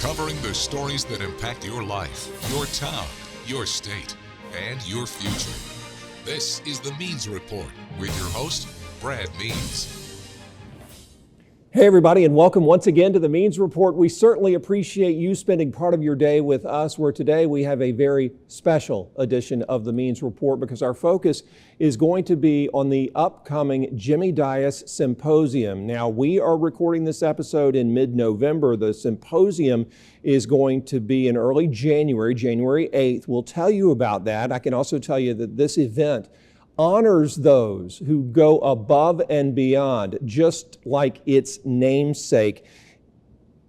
covering the stories that impact your life, your town, your state, and your future. This is the Means Report with your host, Brad Means. Hey everybody, and welcome once again to the Means Report. We certainly appreciate you spending part of your day with us, where today we have a very special edition of the Means Report because our focus is going to be on the upcoming Dyess Symposium. Now, we are recording this episode in mid-November. The symposium is going to be in early January, January 8th. We'll tell you about that. I can also tell you that this event honors those who go above and beyond, just like its namesake.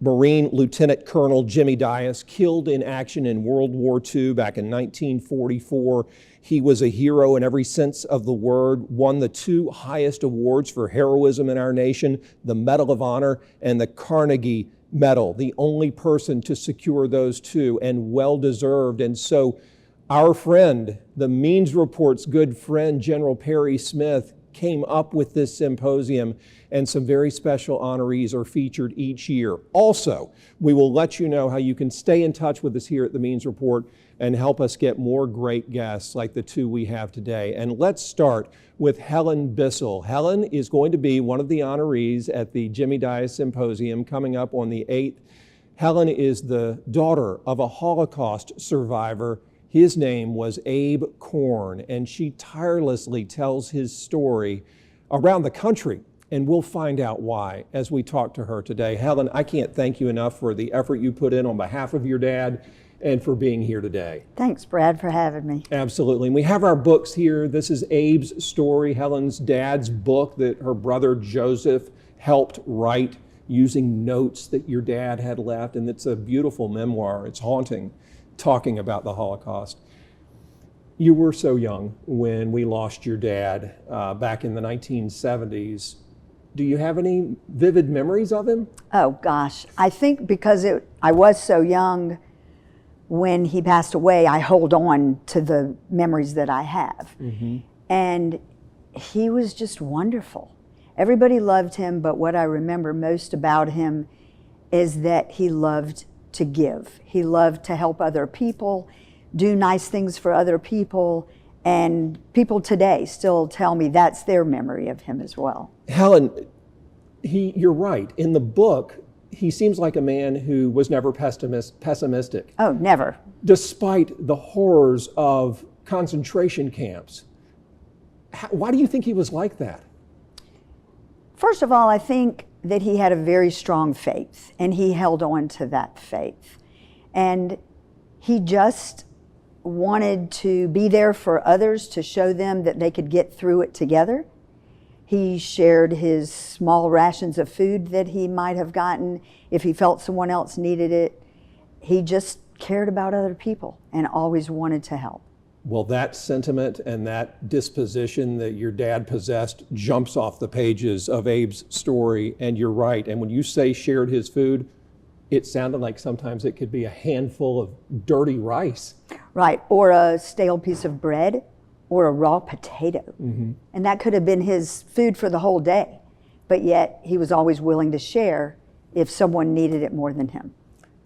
Marine Lieutenant Colonel Jimmy Dyess, killed in action in World War II back in 1944. He was a hero in every sense of the word, won the two highest awards for heroism in our nation, the Medal of Honor and the Carnegie Medal, the only person to secure those two, and well-deserved. And so our friend, the Means Report's good friend, General Perry Smith, came up with this symposium, and some very special honorees are featured each year. Also, we will let you know how you can stay in touch with us here at the Means Report and help us get more great guests like the two we have today. And let's start with Helen Bissell. Helen is going to be one of the honorees at the Dyess Symposium coming up on the 8th. Helen is the daughter of a Holocaust survivor. His name was Abe Korn, and she tirelessly tells his story around the country, and we'll find out why as we talk to her today. Helen, I can't thank you enough for the effort you put in on behalf of your dad and for being here today. Thanks, Brad, for having me. Absolutely. And we have our books here. This is Abe's story, Helen's dad's book that her brother Joseph helped write using notes that your dad had left, and it's a beautiful memoir. It's haunting, talking about the Holocaust. You were so young when we lost your dad back in the 1970s. Do you have any vivid memories of him? Oh gosh, I think because I was so young when he passed away, I hold on to the memories that I have. Mm-hmm. And he was just wonderful. Everybody loved him, but what I remember most about him is that he loved to give. He loved to help other people, do nice things for other people, and people today still tell me that's their memory of him as well. Helen, you're right. In the book, he seems like a man who was never pessimistic. Oh, never. Despite the horrors of concentration camps. Why do you think he was like that? First of all, I think that he had a very strong faith, and he held on to that faith. And he just wanted to be there for others, to show them that they could get through it together. He shared his small rations of food that he might have gotten if he felt someone else needed it. He just cared about other people and always wanted to help. Well, that sentiment and that disposition that your dad possessed jumps off the pages of Abe's story, and you're right. And when you say shared his food, it sounded like sometimes it could be a handful of dirty rice. Right, or a stale piece of bread, or a raw potato. Mm-hmm. And that could have been his food for the whole day. But yet, he was always willing to share if someone needed it more than him.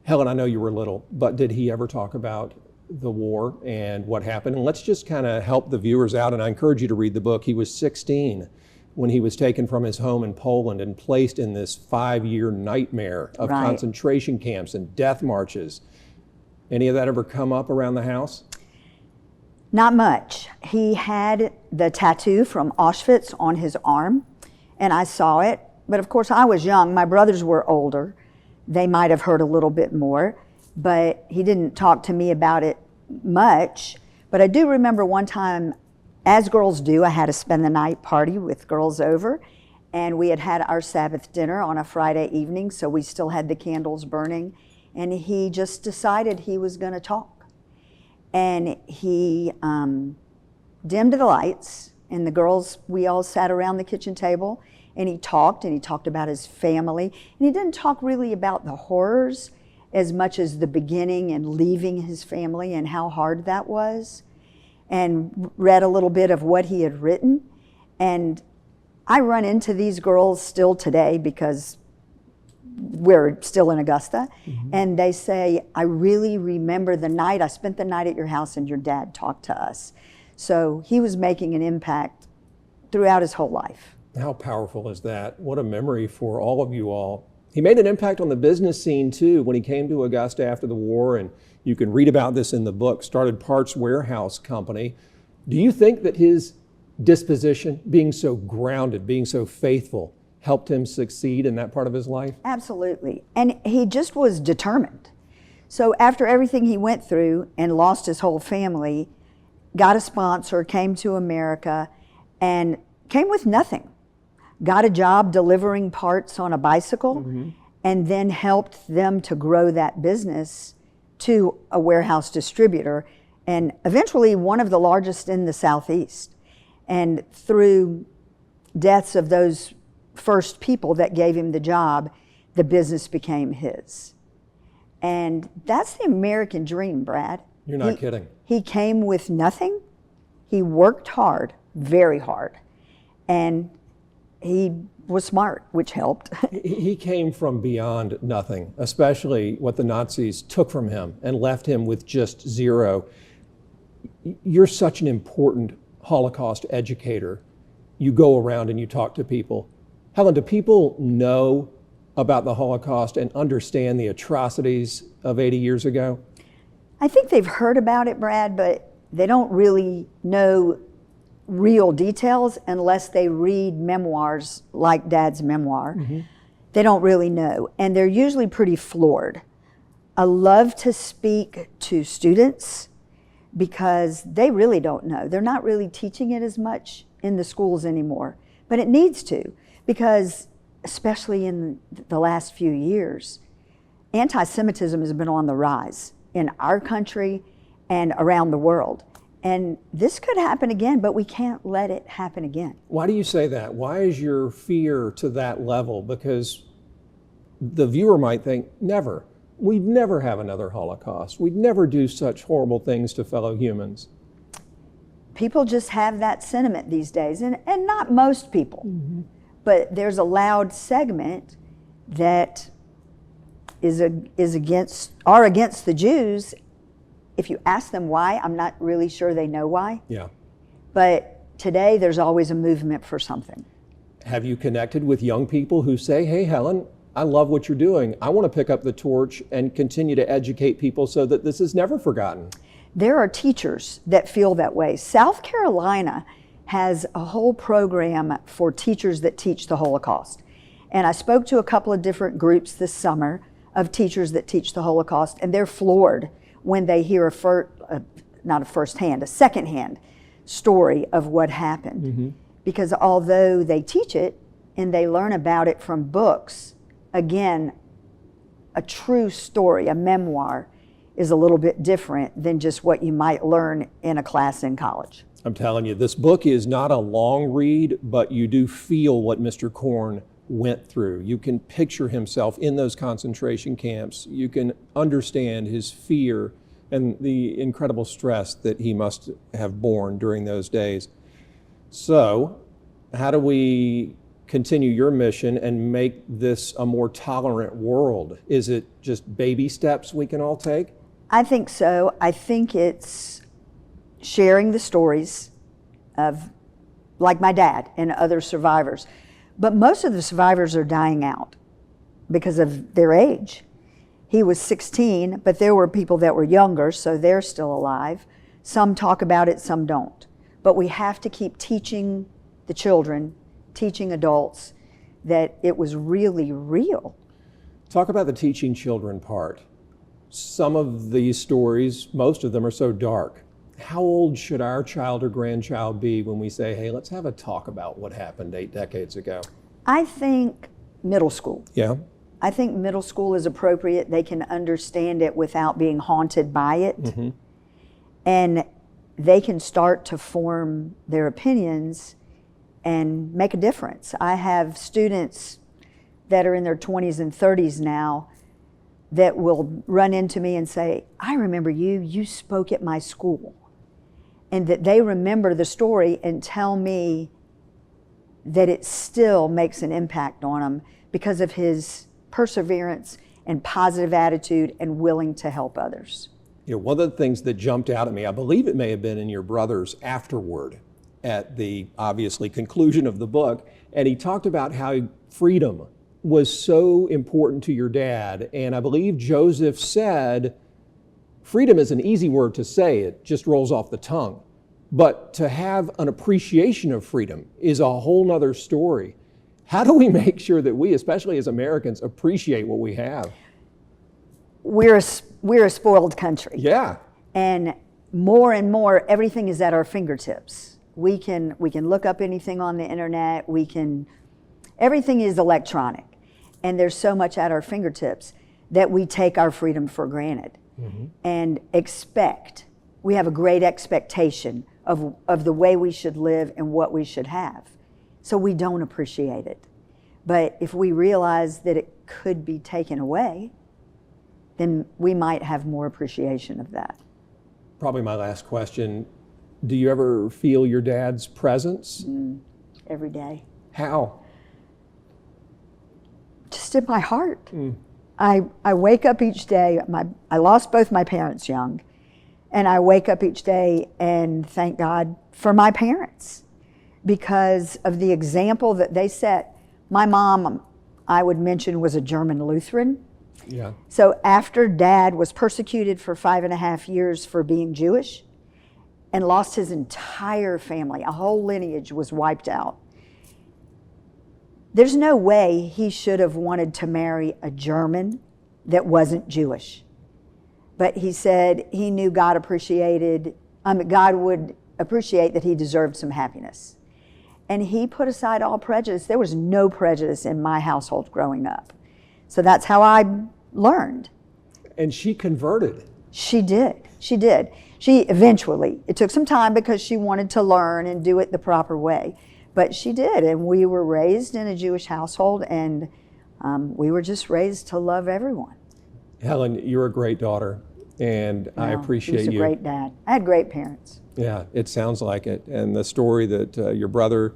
Helen, I know you were little, but did he ever talk about the war and what happened? And let's just kind of help the viewers out, and I encourage you to read the book. He was 16 when he was taken from his home in Poland and placed in this 5-year nightmare of concentration camps and death marches. Any of that ever come up around the house? Not much. He had the tattoo from Auschwitz on his arm, and I saw it. But of course, I was young. My brothers were older. They might have heard a little bit more, but he didn't talk to me about it much. But I do remember one time, as girls do, I had a spend the night party with girls over, and we had our Sabbath dinner on a Friday evening, so we still had the candles burning, and he just decided he was going to talk. And he dimmed the lights, and the girls, we all sat around the kitchen table, and he talked about his family, and he didn't talk really about the horrors as much as the beginning and leaving his family and how hard that was, and read a little bit of what he had written. And I run into these girls still today because we're still in Augusta, and they say, I really remember the night, I spent the night at your house and your dad talked to us. So he was making an impact throughout his whole life. How powerful is that? What a memory for all of you all. He made an impact on the business scene too when he came to Augusta after the war, and you can read about this in the book, started Parts Warehouse Company. Do you think that his disposition, being so grounded, being so faithful, helped him succeed in that part of his life? Absolutely. And he just was determined. So after everything he went through and lost his whole family, got a sponsor, came to America, and came with nothing. Got a job delivering parts on a bicycle, and then helped them to grow that business to a warehouse distributor, and eventually one of the largest in the Southeast. And through deaths of those first people that gave him the job, the business became his. And that's the American dream, Brad. You're not kidding. He came with nothing. He worked hard, very hard, and he was smart, which helped. He came from beyond nothing, especially what the Nazis took from him and left him with just zero. You're such an important Holocaust educator. You go around and you talk to people. Helen, do people know about the Holocaust and understand the atrocities of 80 years ago? I think they've heard about it, Brad, but they don't really know real details unless they read memoirs like Dad's memoir. They don't really know, and they're usually pretty floored. I love to speak to students because they really don't know. They're not really teaching it as much in the schools anymore, but it needs to, because especially in the last few years, anti-Semitism has been on the rise in our country and around the world. And this could happen again, but we can't let it happen again. Why do you say that? Why is your fear to that level? Because the viewer might think, never. We'd never have another Holocaust. We'd never do such horrible things to fellow humans. People just have that sentiment these days, and not most people. But there's a loud segment that are against the Jews. If you ask them why, I'm not really sure they know why. Yeah. But today there's always a movement for something. Have you connected with young people who say, hey, Helen, I love what you're doing. I want to pick up the torch and continue to educate people so that this is never forgotten? There are teachers that feel that way. South Carolina has a whole program for teachers that teach the Holocaust. And I spoke to a couple of different groups this summer of teachers that teach the Holocaust, and they're floored when they hear a secondhand story of what happened. Because although they teach it and they learn about it from books, again, a true story, a memoir, is a little bit different than just what you might learn in a class in college. I'm telling you, this book is not a long read, but you do feel what Mr. Korn went through. You can picture himself in those concentration camps. You can understand his fear and the incredible stress that he must have borne during those days. So, how do we continue your mission and make this a more tolerant world? Is it just baby steps we can all take? I think so. I think it's sharing the stories of, like my dad and other survivors. But most of the survivors are dying out because of their age. He was 16, but there were people that were younger, so they're still alive. Some talk about it, some don't. But we have to keep teaching the children, teaching adults, that it was really real. Talk about the teaching children part. Some of these stories, most of them are so dark. How old should our child or grandchild be when we say, hey, let's have a talk about what happened 8 decades ago? I think middle school. Yeah. I think middle school is appropriate. They can understand it without being haunted by it. And they can start to form their opinions and make a difference. I have students that are in their 20s and 30s now that will run into me and say, I remember you spoke at my school. And that they remember the story and tell me that it still makes an impact on them because of his perseverance and positive attitude and willing to help others. You know, one of the things that jumped out at me, I believe it may have been in your brother's afterword at the obviously conclusion of the book, and he talked about how freedom was so important to your dad. And I believe Joseph said, freedom is an easy word to say, it just rolls off the tongue. But to have an appreciation of freedom is a whole nother story. How do we make sure that we, especially as Americans, appreciate what we have? We're a spoiled country. Yeah. And more, everything is at our fingertips. We can look up anything on the internet. Everything is electronic. And there's so much at our fingertips that we take our freedom for granted. Mm-hmm. And we have a great expectation of the way we should live and what we should have. So we don't appreciate it. But if we realize that it could be taken away, then we might have more appreciation of that. Probably my last question. Do you ever feel your dad's presence? Every day. How? Just in my heart. I wake up each day, I lost both my parents young, and I wake up each day and thank God for my parents because of the example that they set. My mom, I would mention, was a German Lutheran. Yeah. So after Dad was persecuted for 5.5 years for being Jewish and lost his entire family, a whole lineage was wiped out. There's no way he should have wanted to marry a German that wasn't Jewish. But he said he knew God would appreciate that he deserved some happiness. And he put aside all prejudice. There was no prejudice in my household growing up. So that's how I learned. And she converted. She did. She eventually, it took some time because she wanted to learn and do it the proper way. But she did, and we were raised in a Jewish household, and we were just raised to love everyone. Helen, you're a great daughter, and I appreciate you. He was a great dad. I had great parents. Yeah, it sounds like it. And the story that your brother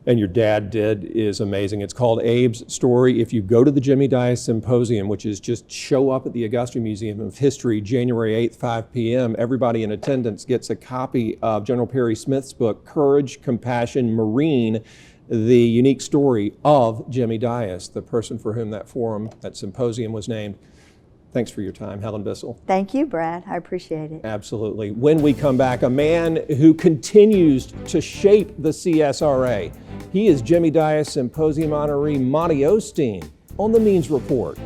and your dad did is amazing. It's called Abe's Story. If you go to the Jimmy Dyess Symposium, which is just show up at the Augusta Museum of History, January 8th, 5 p.m., everybody in attendance gets a copy of General Perry Smith's book, Courage, Compassion, Marine, the unique story of Jimmy Dyess, the person for whom that symposium was named. Thanks for your time, Helen Bissell. Thank you, Brad. I appreciate it. Absolutely. When we come back, a man who continues to shape the CSRA. He is Jimmy Dyess Symposium honoree Monty Osteen on the Means Report.